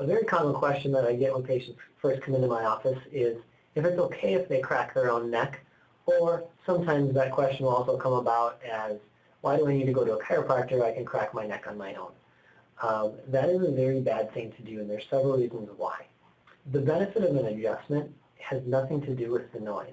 A very common question that I get when patients first come into my office is if it's okay if they crack their own neck, or sometimes that question will also come about as, why do I need to go to a chiropractor? I can crack my neck on my own. That is a very bad thing to do, and there's several reasons why. The benefit of an adjustment has nothing to do with the noise.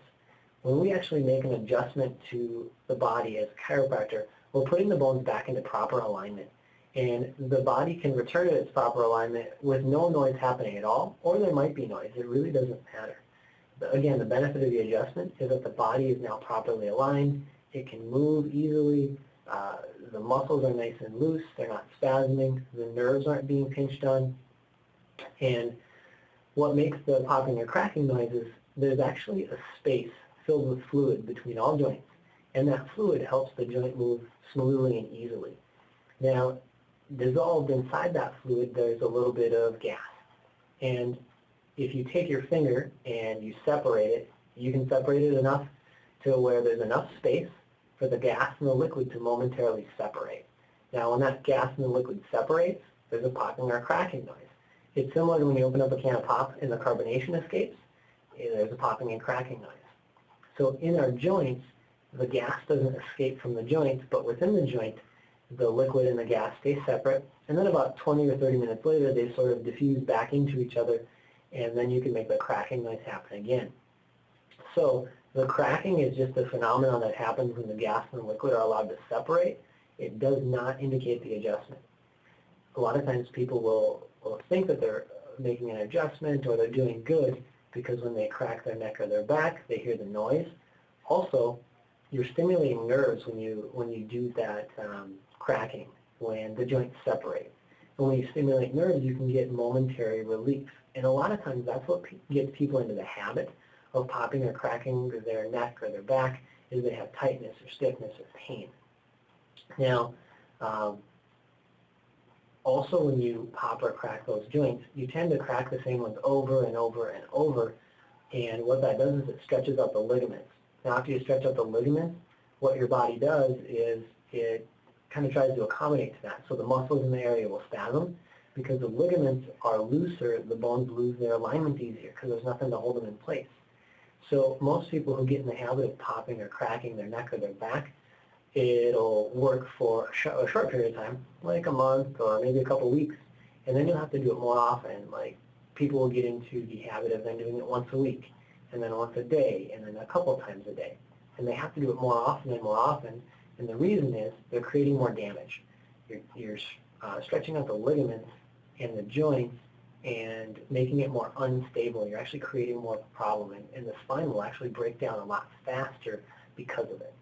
When we actually make an adjustment to the body as a chiropractor, we're putting the bones back into proper alignment. And the body can return to its proper alignment with no noise happening at all, or there might be noise. It really doesn't matter. But again, the benefit of the adjustment is that the body is now properly aligned. It can move easily. The muscles are nice and loose. They're not spasming. The nerves aren't being pinched on. And what makes the popping or cracking noises, there's actually a space filled with fluid between all joints. And that fluid helps the joint move smoothly and easily. Now, dissolved inside that fluid, there's a little bit of gas. And if you take your finger and you separate it, you can separate it enough to where there's enough space for the gas and the liquid to momentarily separate. Now, when that gas and the liquid separates, there's a popping or cracking noise. It's similar to when you open up a can of pop and the carbonation escapes. There's a popping and cracking noise. So in our joints, the gas doesn't escape from the joints, but within the joint, the liquid and the gas stay separate, and then about 20 or 30 minutes later, they sort of diffuse back into each other, and then you can make the cracking noise happen again. So the cracking is just a phenomenon that happens when the gas and the liquid are allowed to separate. It does not indicate the adjustment. A lot of times people will think that they're making an adjustment or they're doing good because when they crack their neck or their back, they hear the noise. Also, you're stimulating nerves when you do that cracking, when the joints separate. And when you stimulate nerves, you can get momentary relief. And a lot of times that's what gets people into the habit of popping or cracking their neck or their back, is they have tightness or stiffness or pain. Now, also when you pop or crack those joints, you tend to crack the same ones over and over and over, and what that does is it stretches out the ligaments. Now after you stretch out the ligaments, what your body does is it kind of tries to accommodate to that. So the muscles in the area will spasm. Because the ligaments are looser, the bones lose their alignment easier because there's nothing to hold them in place. So most people who get in the habit of popping or cracking their neck or their back, it'll work for a short period of time, like a month or maybe a couple weeks, and then you'll have to do it more often. Like people will get into the habit of then doing it once a week, and then once a day, and then a couple times a day. And they have to do it more often and more often, and the reason is they're creating more damage. You're stretching out the ligaments and the joints and making it more unstable. You're actually creating more of a problem, and the spine will actually break down a lot faster because of it.